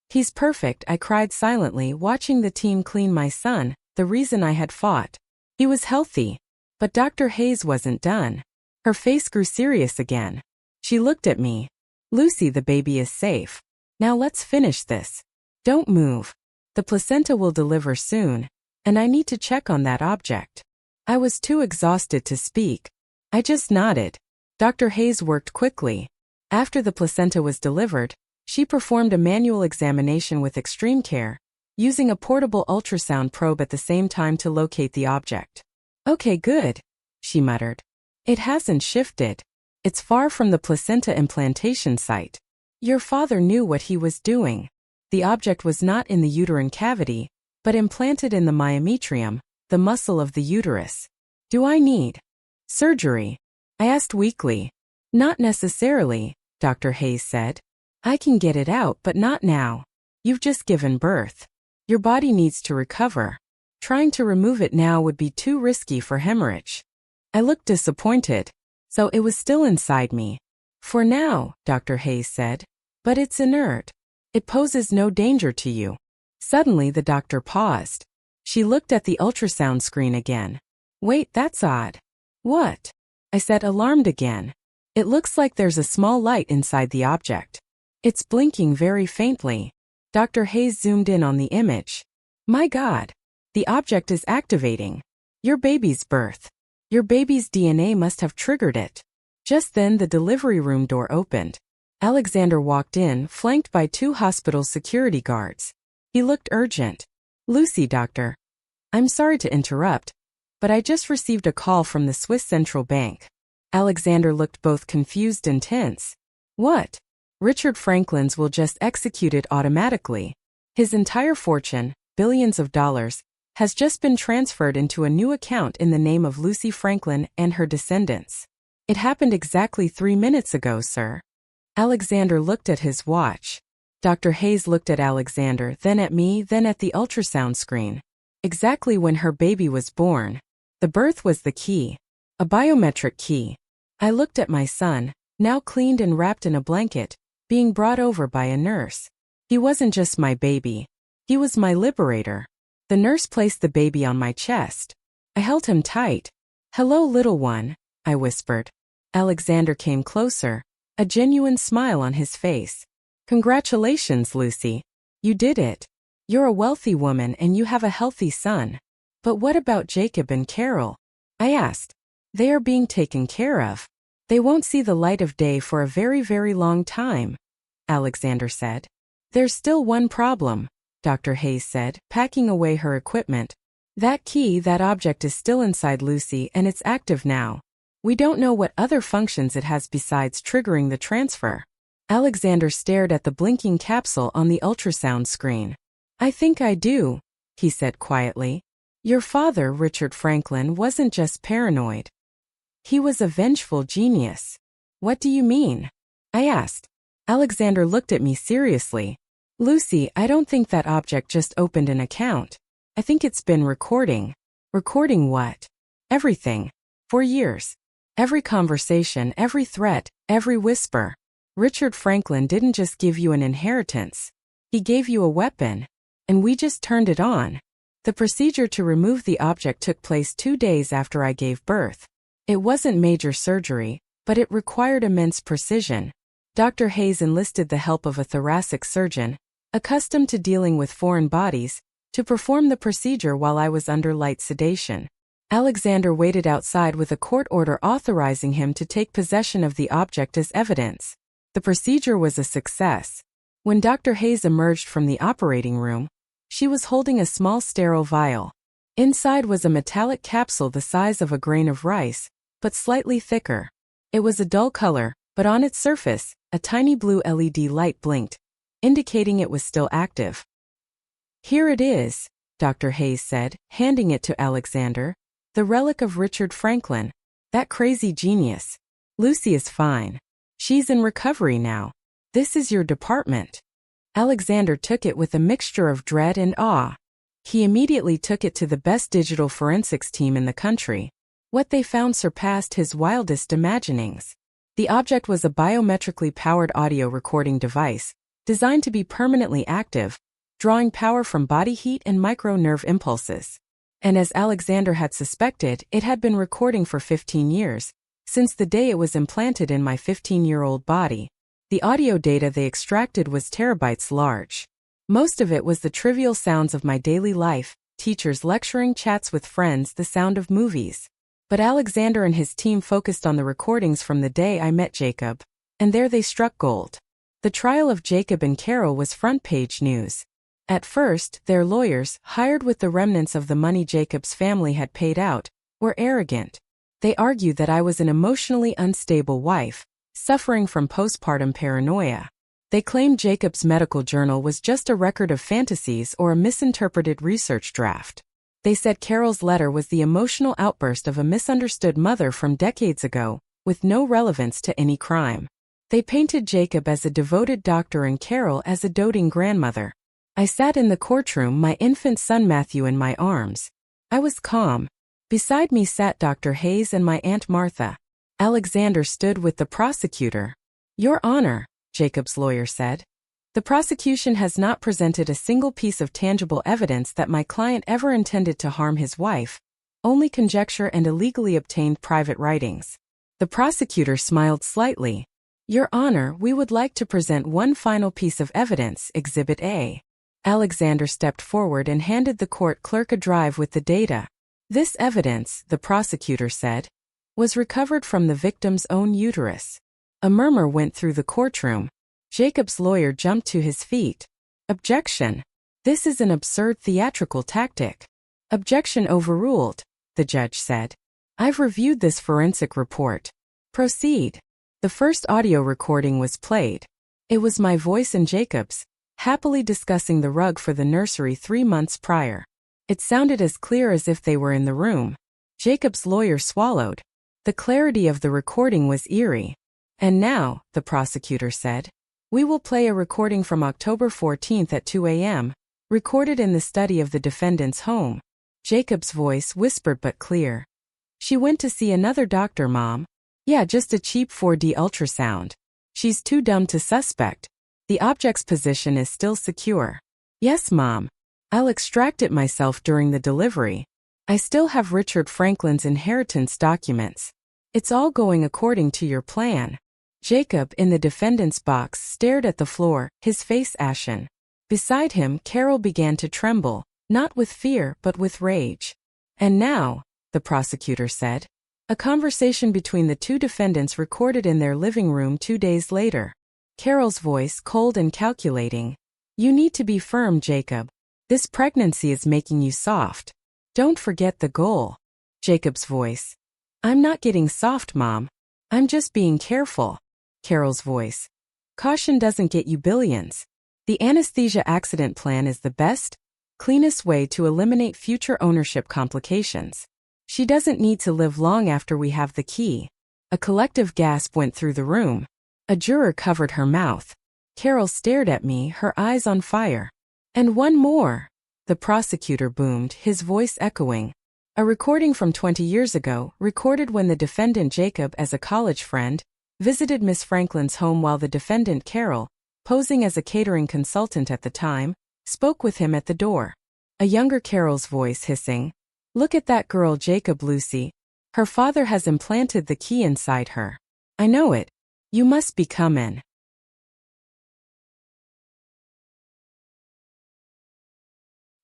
He's perfect, I cried silently, watching the team clean my son, the reason I had fought. He was healthy. But Dr. Hayes wasn't done. Her face grew serious again. She looked at me. Lucy, the baby is safe. Now let's finish this. Don't move. The placenta will deliver soon, and I need to check on that object. I was too exhausted to speak. I just nodded. Dr. Hayes worked quickly. After the placenta was delivered, she performed a manual examination with extreme care, using a portable ultrasound probe at the same time to locate the object. Okay, good, she muttered. It hasn't shifted. It's far from the placenta implantation site. Your father knew what he was doing. The object was not in the uterine cavity, but implanted in the myometrium, the muscle of the uterus. Do I need surgery? I asked weakly. Not necessarily, Dr. Hayes said. I can get it out, but not now. You've just given birth. Your body needs to recover. Trying to remove it now would be too risky for hemorrhage. I looked disappointed. So it was still inside me. For now, Dr. Hayes said. But it's inert. It poses no danger to you. Suddenly the doctor paused. She looked at the ultrasound screen again. Wait, that's odd. What? I said, alarmed again. It looks like there's a small light inside the object. It's blinking very faintly. Dr. Hayes zoomed in on the image. My God. The object is activating. Your baby's birth. Your baby's DNA must have triggered it. Just then the delivery room door opened. Alexander walked in, flanked by 2 hospital security guards. He looked urgent. Lucy, doctor. I'm sorry to interrupt, but I just received a call from the Swiss Central Bank. Alexander looked both confused and tense. What? Richard Franklin's will just execute it automatically. His entire fortune, billions of dollars, has just been transferred into a new account in the name of Lucy Franklin and her descendants. It happened exactly 3 minutes ago, sir. Alexander looked at his watch. Dr. Hayes looked at Alexander, then at me, then at the ultrasound screen. Exactly when her baby was born. The birth was the key. A biometric key. I looked at my son, now cleaned and wrapped in a blanket, being brought over by a nurse. He wasn't just my baby. He was my liberator. The nurse placed the baby on my chest. I held him tight. Hello, little one, I whispered. Alexander came closer, a genuine smile on his face. Congratulations, Lucy. You did it. You're a wealthy woman and you have a healthy son. But what about Jacob and Carol? I asked. They are being taken care of. They won't see the light of day for a very, very long time, Alexander said. There's still one problem, Dr. Hayes said, packing away her equipment. That key, that object is still inside Lucy and it's active now. We don't know what other functions it has besides triggering the transfer. Alexander stared at the blinking capsule on the ultrasound screen. I think I do, he said quietly. Your father, Richard Franklin, wasn't just paranoid. He was a vengeful genius. What do you mean? I asked. Alexander looked at me seriously. Lucy, I don't think that object just opened an account. I think it's been recording. Recording what? Everything. For years. Every conversation, every threat, every whisper. Richard Franklin didn't just give you an inheritance. He gave you a weapon. And we just turned it on. The procedure to remove the object took place 2 days after I gave birth. It wasn't major surgery, but it required immense precision. Dr. Hayes enlisted the help of a thoracic surgeon, accustomed to dealing with foreign bodies, to perform the procedure while I was under light sedation. Alexander waited outside with a court order authorizing him to take possession of the object as evidence. The procedure was a success. When Dr. Hayes emerged from the operating room, she was holding a small sterile vial. Inside was a metallic capsule the size of a grain of rice, but slightly thicker. It was a dull color, but on its surface, a tiny blue LED light blinked, indicating it was still active. Here it is, Dr. Hayes said, handing it to Alexander. The relic of Richard Franklin, that crazy genius. Lucy is fine. She's in recovery now. This is your department. Alexander took it with a mixture of dread and awe. He immediately took it to the best digital forensics team in the country. What they found surpassed his wildest imaginings. The object was a biometrically powered audio recording device, designed to be permanently active, drawing power from body heat and micro nerve impulses. And as Alexander had suspected, it had been recording for 15 years, since the day it was implanted in my 15-year-old body. The audio data they extracted was terabytes large. Most of it was the trivial sounds of my daily life, teachers lecturing, chats with friends, the sound of movies. But Alexander and his team focused on the recordings from the day I met Jacob, and there they struck gold. The trial of Jacob and Carol was front-page news. At first, their lawyers, hired with the remnants of the money Jacob's family had paid out, were arrogant. They argued that I was an emotionally unstable wife, suffering from postpartum paranoia. They claimed Jacob's medical journal was just a record of fantasies or a misinterpreted research draft. They said Carol's letter was the emotional outburst of a misunderstood mother from decades ago, with no relevance to any crime. They painted Jacob as a devoted doctor and Carol as a doting grandmother. I sat in the courtroom, my infant son Matthew in my arms. I was calm. Beside me sat Dr. Hayes and my Aunt Martha. Alexander stood with the prosecutor. "Your Honor," Jacob's lawyer said, "the prosecution has not presented a single piece of tangible evidence that my client ever intended to harm his wife, only conjecture and illegally obtained private writings." The prosecutor smiled slightly. "Your Honor, we would like to present one final piece of evidence, Exhibit A." Alexander stepped forward and handed the court clerk a drive with the data. "This evidence," the prosecutor said, "was recovered from the victim's own uterus." A murmur went through the courtroom. Jacob's lawyer jumped to his feet. "Objection! This is an absurd theatrical tactic." "Objection overruled," the judge said. "I've reviewed this forensic report. Proceed." The first audio recording was played. It was my voice and Jacob's, happily discussing the rug for the nursery 3 months prior. It sounded as clear as if they were in the room. Jacob's lawyer swallowed. The clarity of the recording was eerie. "And now," the prosecutor said, "we will play a recording from October 14th at 2 a.m., recorded in the study of the defendant's home." Jacob's voice whispered but clear. "She went to see another doctor, Mom. Yeah, just a cheap 4D ultrasound. She's too dumb to suspect. The object's position is still secure." "Yes, Mom. I'll extract it myself during the delivery. I still have Richard Franklin's inheritance documents. It's all going according to your plan." Jacob, in the defendant's box, stared at the floor, his face ashen. Beside him, Carol began to tremble, not with fear but with rage. "And now," the prosecutor said, "a conversation between the two defendants recorded in their living room 2 days later." Carol's voice cold and calculating. "You need to be firm, Jacob. This pregnancy is making you soft. Don't forget the goal." Jacob's voice. "I'm not getting soft, Mom. I'm just being careful." Carol's voice. "Caution doesn't get you billions. The anesthesia accident plan is the best, cleanest way to eliminate future ownership complications. She doesn't need to live long after we have the key." A collective gasp went through the room. A juror covered her mouth. Carol stared at me, her eyes on fire. "And one more," the prosecutor boomed, his voice echoing. "A recording from 20 years ago, recorded when the defendant Jacob, as a college friend, visited Miss Franklin's home while the defendant Carol, posing as a catering consultant at the time, spoke with him at the door." A younger Carol's voice hissing. "Look at that girl, Jacob, Lucy. Her father has implanted the key inside her. I know it. You must become an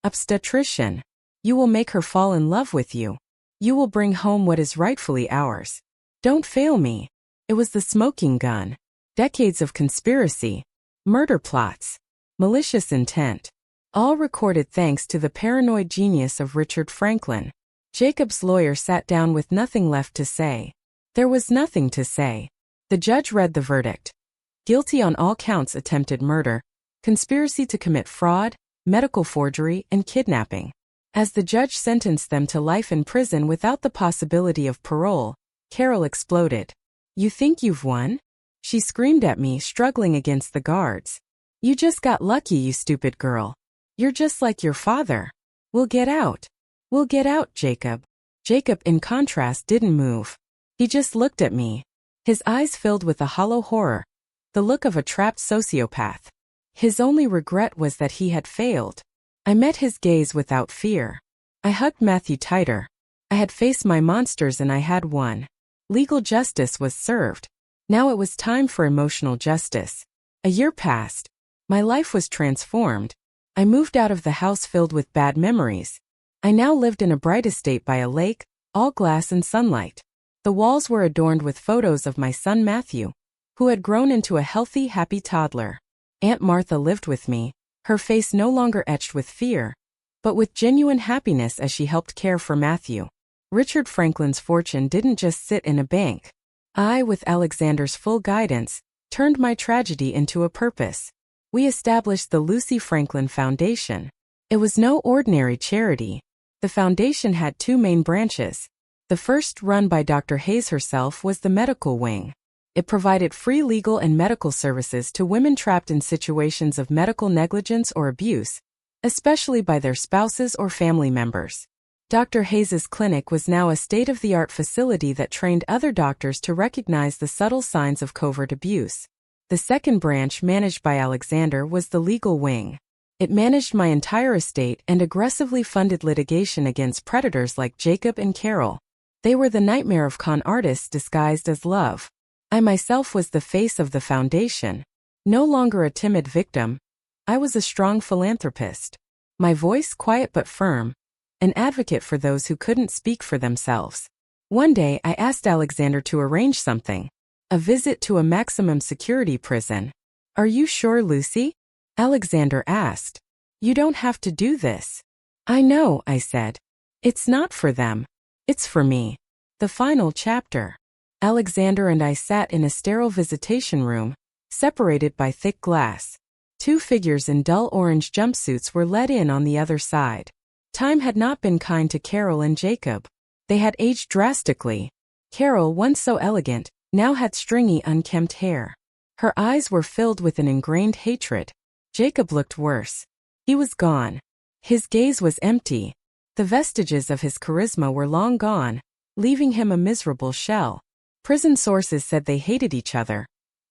obstetrician. You will make her fall in love with you. You will bring home what is rightfully ours. Don't fail me." It was the smoking gun. Decades of conspiracy, murder plots, malicious intent. All recorded thanks to the paranoid genius of Richard Franklin. Jacob's lawyer sat down with nothing left to say. There was nothing to say. The judge read the verdict. Guilty on all counts: attempted murder, conspiracy to commit fraud, medical forgery, and kidnapping. As the judge sentenced them to life in prison without the possibility of parole, Carol exploded. "You think you've won?" She screamed at me, struggling against the guards. "You just got lucky, you stupid girl. You're just like your father. We'll get out. We'll get out, Jacob." Jacob, in contrast, didn't move. He just looked at me. His eyes filled with a hollow horror, the look of a trapped sociopath. His only regret was that he had failed. I met his gaze without fear. I hugged Matthew tighter. I had faced my monsters and I had won. Legal justice was served. Now it was time for emotional justice. A year passed. My life was transformed. I moved out of the house filled with bad memories. I now lived in a bright estate by a lake, all glass and sunlight. The walls were adorned with photos of my son Matthew, who had grown into a healthy, happy toddler. Aunt Martha lived with me, her face no longer etched with fear, but with genuine happiness as she helped care for Matthew. Richard Franklin's fortune didn't just sit in a bank. I, with Alexander's full guidance, turned my tragedy into a purpose. We established the Lucy Franklin Foundation. It was no ordinary charity. The foundation had two main branches. The first, run by Dr. Hayes herself, was the medical wing. It provided free legal and medical services to women trapped in situations of medical negligence or abuse, especially by their spouses or family members. Dr. Hayes's clinic was now a state-of-the-art facility that trained other doctors to recognize the subtle signs of covert abuse. The second branch, managed by Alexander, was the legal wing. It managed my entire estate and aggressively funded litigation against predators like Jacob and Carol. They were the nightmare of con artists disguised as love. I myself was the face of the foundation. No longer a timid victim, I was a strong philanthropist. My voice, quiet but firm, an advocate for those who couldn't speak for themselves. One day I asked Alexander to arrange something. A visit to a maximum security prison. "Are you sure, Lucy?" Alexander asked. "You don't have to do this." "I know," I said. "It's not for them. It's for me." The final chapter. Alexander and I sat in a sterile visitation room, separated by thick glass. Two figures in dull orange jumpsuits were let in on the other side. Time had not been kind to Carol and Jacob. They had aged drastically. Carol, once so elegant, now had stringy, unkempt hair. Her eyes were filled with an ingrained hatred. Jacob looked worse. He was gone. His gaze was empty. The vestiges of his charisma were long gone, leaving him a miserable shell. Prison sources said they hated each other,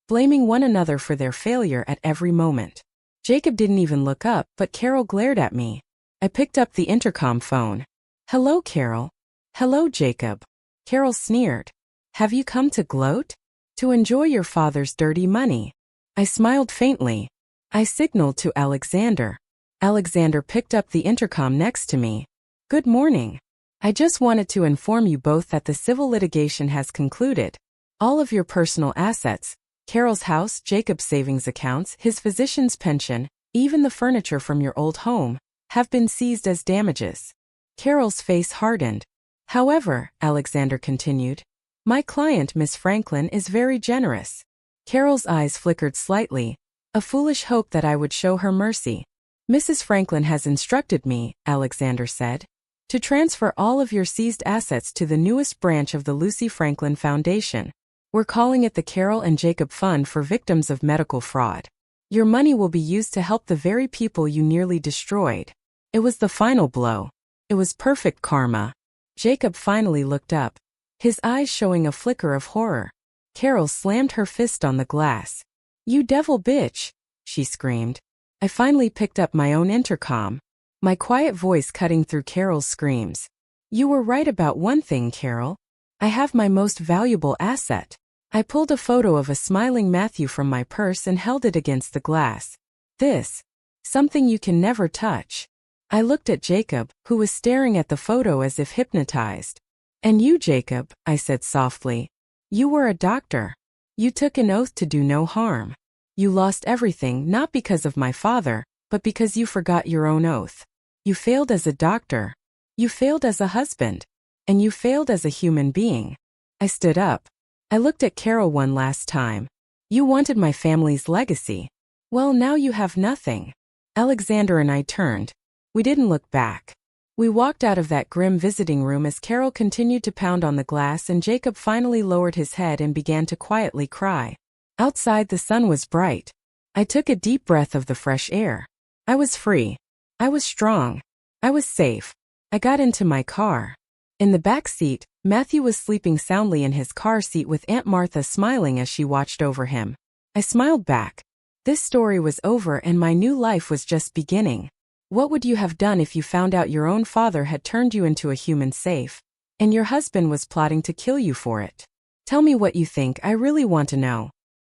blaming one another for their failure at every moment. Jacob didn't even look up, but Carol glared at me. I picked up the intercom phone. "Hello, Carol." "Hello, Jacob." Carol sneered. "Have you come to gloat? To enjoy your father's dirty money?" I smiled faintly. I signaled to Alexander. Alexander picked up the intercom next to me. "Good morning. I just wanted to inform you both that the civil litigation has concluded. All of your personal assets, Carol's house, Jacob's savings accounts, his physician's pension, even the furniture from your old home, have been seized as damages." Carol's face hardened. "However," Alexander continued, "my client, Miss Franklin, is very generous." Carol's eyes flickered slightly, a foolish hope that I would show her mercy. "Mrs. Franklin has instructed me," Alexander said, "to transfer all of your seized assets to the newest branch of the Lucy Franklin Foundation. We're calling it the Carol and Jacob Fund for Victims of Medical Fraud. Your money will be used to help the very people you nearly destroyed." It was the final blow. It was perfect karma. Jacob finally looked up, his eyes showing a flicker of horror. Carol slammed her fist on the glass. "You devil bitch," she screamed. I finally picked up my own intercom, my quiet voice cutting through Carol's screams. "You were right about one thing, Carol. I have my most valuable asset." I pulled a photo of a smiling Matthew from my purse and held it against the glass. "This. Something you can never touch." I looked at Jacob, who was staring at the photo as if hypnotized. "And you, Jacob," I said softly. "You were a doctor. You took an oath to do no harm. You lost everything not because of my father, but because you forgot your own oath. You failed as a doctor. You failed as a husband. And you failed as a human being." I stood up. I looked at Carol one last time. "You wanted my family's legacy. Well, now you have nothing." Alexander and I turned. We didn't look back. We walked out of that grim visiting room as Carol continued to pound on the glass and Jacob finally lowered his head and began to quietly cry. Outside the sun was bright. I took a deep breath of the fresh air. I was free. I was strong. I was safe. I got into my car. In the back seat, Matthew was sleeping soundly in his car seat with Aunt Martha smiling as she watched over him. I smiled back. This story was over and my new life was just beginning. What would you have done if you found out your own father had turned you into a human safe, and your husband was plotting to kill you for it? Tell me what you think, I really want to know.